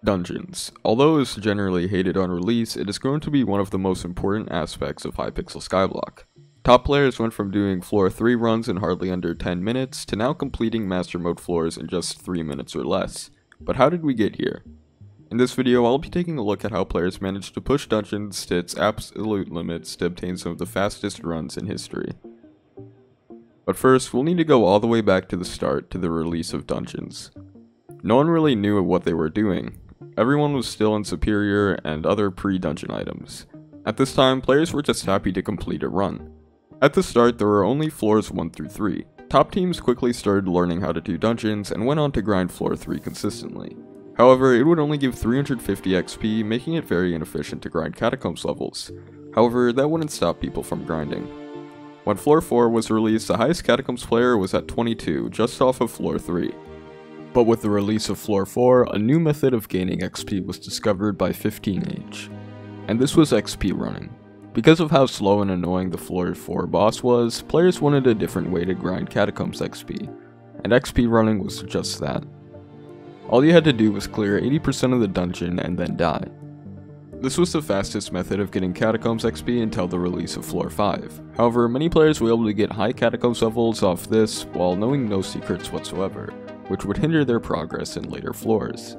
Dungeons. Although it's generally hated on release, it has grown to be one of the most important aspects of Hypixel Skyblock. Top players went from doing floor 3 runs in hardly under 10 minutes to now completing master mode floors in just 3 minutes or less. But how did we get here? In this video, I'll be taking a look at how players managed to push Dungeons to its absolute limits to obtain some of the fastest runs in history. But first, we'll need to go all the way back to the start, to the release of Dungeons. No one really knew what they were doing. Everyone was still in Superior and other pre-dungeon items. At this time, players were just happy to complete a run. At the start, there were only floors 1 through 3. Top teams quickly started learning how to do dungeons and went on to grind floor 3 consistently. However, it would only give 350 XP, making it very inefficient to grind Catacombs levels. However, that wouldn't stop people from grinding. When floor 4 was released, the highest Catacombs player was at 22, just off of floor 3. But with the release of floor 4, a new method of gaining XP was discovered by 15H. And this was XP running. Because of how slow and annoying the floor 4 boss was, players wanted a different way to grind Catacombs XP, and XP running was just that. All you had to do was clear 80% of the dungeon and then die. This was the fastest method of getting Catacombs XP until the release of floor 5. However, many players were able to get high Catacombs levels off this while knowing no secrets whatsoever, which would hinder their progress in later floors.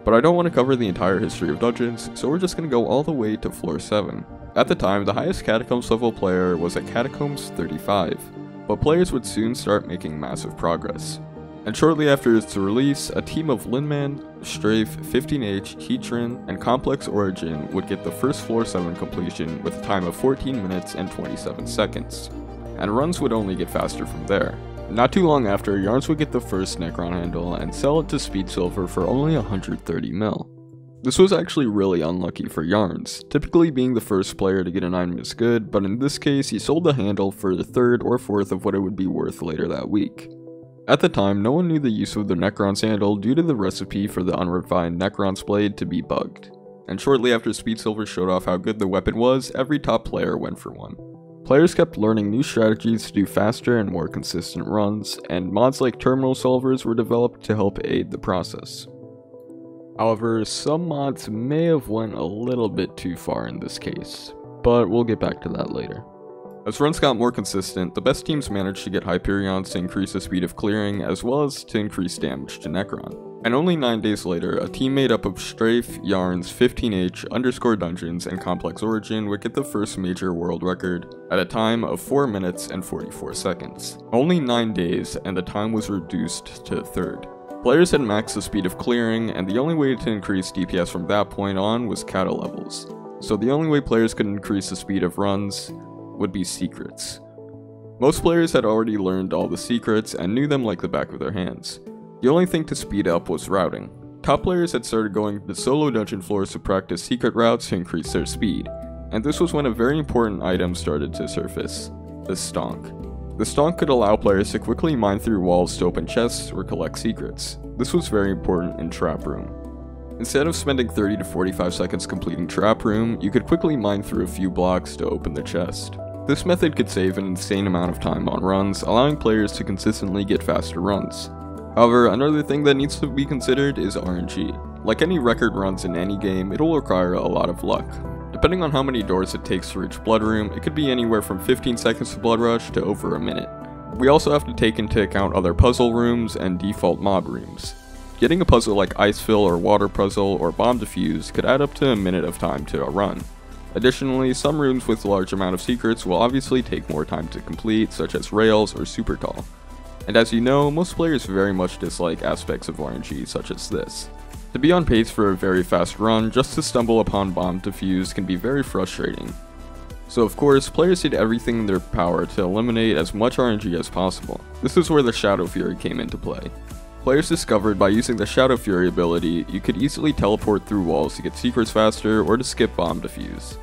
But I don't want to cover the entire history of dungeons, so we're just going to go all the way to floor 7. At the time, the highest Catacombs level player was at Catacombs 35, but players would soon start making massive progress. And shortly after its release, a team of Linman, Strafe, 15H, Heatran, and Complex Origin would get the first floor 7 completion with a time of 14 minutes and 27 seconds. And runs would only get faster from there. Not too long after, Yarns would get the first Necron handle and sell it to Speed Silver for only 130 mil. This was actually really unlucky for Yarns, typically being the first player to get a 9 is good, but in this case he sold the handle for the third or fourth of what it would be worth later that week. At the time, no one knew the use of the Necron's handle due to the recipe for the unrefined Necron's blade to be bugged. And shortly after Speed Silver showed off how good the weapon was, every top player went for one. Players kept learning new strategies to do faster and more consistent runs, and mods like terminal solvers were developed to help aid the process. However, some mods may have went a little bit too far in this case, but we'll get back to that later. As runs got more consistent, the best teams managed to get Hyperions to increase the speed of clearing as well as to increase damage to Necron. And only 9 days later, a team made up of Strafe, Yarns, 15H, Underscore Dungeons, and Complex Origin would get the first major world record at a time of 4 minutes and 44 seconds. Only 9 days, and the time was reduced to a third. Players had maxed the speed of clearing, and the only way to increase DPS from that point on was Cata levels. So the only way players could increase the speed of runs would be secrets. Most players had already learned all the secrets and knew them like the back of their hands. The only thing to speed up was routing. Top players had started going to solo dungeon floors to practice secret routes to increase their speed, and this was when a very important item started to surface: the Stonk. The Stonk could allow players to quickly mine through walls to open chests or collect secrets. This was very important in Trap Room. Instead of spending 30 to 45 seconds completing Trap Room, you could quickly mine through a few blocks to open the chest. This method could save an insane amount of time on runs, allowing players to consistently get faster runs. However, another thing that needs to be considered is RNG. Like any record runs in any game, it will require a lot of luck. Depending on how many doors it takes to reach Blood Room, it could be anywhere from 15 seconds to Blood Rush to over a minute. We also have to take into account other puzzle rooms and default mob rooms. Getting a puzzle like Ice Fill or Water Puzzle or Bomb Defuse could add up to a minute of time to a run. Additionally, some rooms with a large amount of secrets will obviously take more time to complete, such as Rails or Super Tall. And as you know, most players very much dislike aspects of RNG such as this. To be on pace for a very fast run, just to stumble upon Bomb Defuse can be very frustrating. So of course, players did everything in their power to eliminate as much RNG as possible. This is where the Shadow Fury came into play. Players discovered by using the Shadow Fury ability, you could easily teleport through walls to get secrets faster or to skip Bomb Defuse.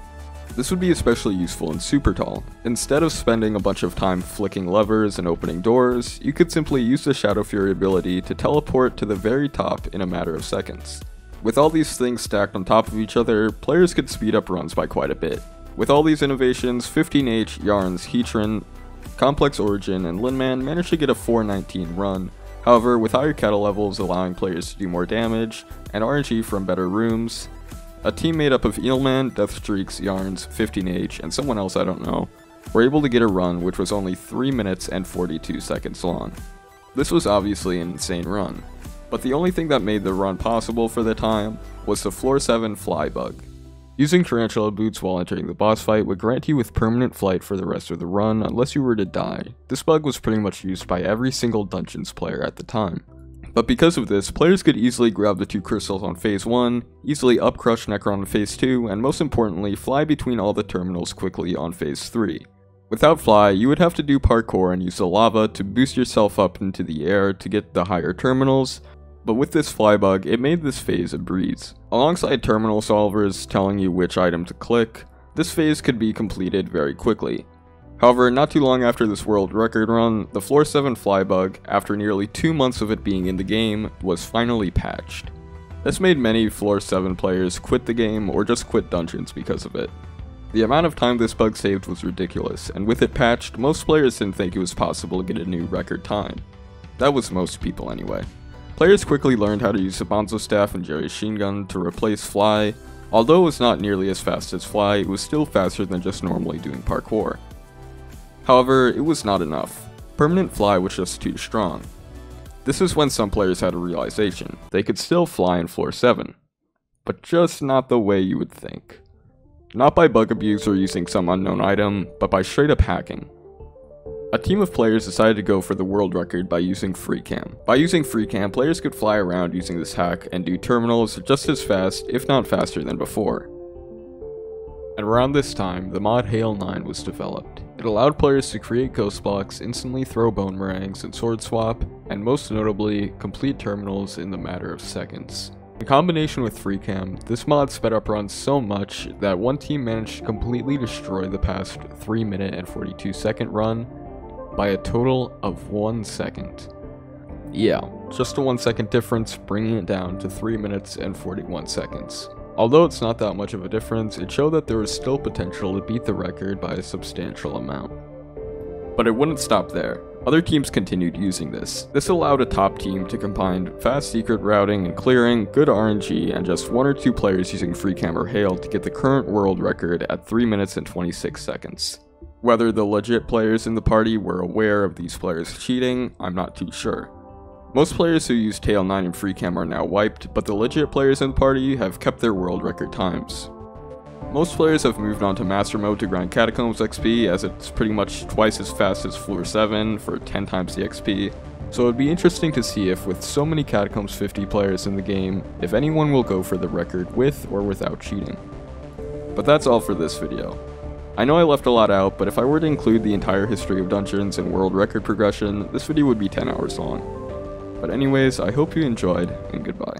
This would be especially useful in Super Tall. Instead of spending a bunch of time flicking levers and opening doors, you could simply use the Shadow Fury ability to teleport to the very top in a matter of seconds. With all these things stacked on top of each other, players could speed up runs by quite a bit. With all these innovations, 15H, Yarns, Heatran, Complex Origin, and Linman managed to get a 4:19 run, However, with higher kettle levels allowing players to do more damage, and RNG from better rooms, a team made up of Eelman, Deathstreaks, Yarns, 15H, and someone else I don't know, were able to get a run which was only 3 minutes and 42 seconds long. This was obviously an insane run, but the only thing that made the run possible for the time was the floor 7 fly bug. Using Tarantula boots while entering the boss fight would grant you with permanent flight for the rest of the run unless you were to die. This bug was pretty much used by every single Dungeons player at the time. But because of this, players could easily grab the 2 crystals on phase 1, easily up-crush Necron on phase 2, and most importantly, fly between all the terminals quickly on phase 3. Without fly, you would have to do parkour and use the lava to boost yourself up into the air to get the higher terminals, but with this fly bug, it made this phase a breeze. Alongside terminal solvers telling you which item to click, this phase could be completed very quickly. However, not too long after this world record run, the floor 7 fly bug, after nearly 2 months of it being in the game, was finally patched. This made many floor 7 players quit the game or just quit dungeons because of it. The amount of time this bug saved was ridiculous, and with it patched, most players didn't think it was possible to get a new record time. That was most people anyway. Players quickly learned how to use the Bonzo Staff and Jerry's Sheen Gun to replace Fly. Although it was not nearly as fast as Fly, it was still faster than just normally doing parkour. However, it was not enough. Permanent Fly was just too strong. This is when some players had a realization. They could still fly in floor 7, but just not the way you would think. Not by bug abuse or using some unknown item, but by straight up hacking. A team of players decided to go for the world record by using FreeCam. By using FreeCam, players could fly around using this hack and do terminals just as fast, if not faster than before. And around this time, the mod Hail 9 was developed. It allowed players to create ghost blocks, instantly throw bone meringues and sword swap, and most notably, complete terminals in the matter of seconds. In combination with FreeCam, this mod sped up runs so much that one team managed to completely destroy the past 3 minute and 42 second run by a total of 1 second. Yeah, just a 1 second difference, bringing it down to 3 minutes and 41 seconds. Although it's not that much of a difference, it showed that there was still potential to beat the record by a substantial amount. But it wouldn't stop there. Other teams continued using this. This allowed a top team to combine fast secret routing and clearing, good RNG, and just 1 or 2 players using FreeCam or Hail to get the current world record at 3 minutes and 26 seconds. Whether the legit players in the party were aware of these players cheating, I'm not too sure. Most players who used Hail 9 and FreeCam are now wiped, but the legit players in the party have kept their world record times. Most players have moved on to Master Mode to grind Catacombs XP, as it's pretty much twice as fast as Floor 7 for 10 times the XP, so it'd be interesting to see if with so many Catacombs 50 players in the game, if anyone will go for the record with or without cheating. But that's all for this video. I know I left a lot out, but if I were to include the entire history of Dungeons and world record progression, this video would be 10 hours long. But anyways, I hope you enjoyed, and goodbye.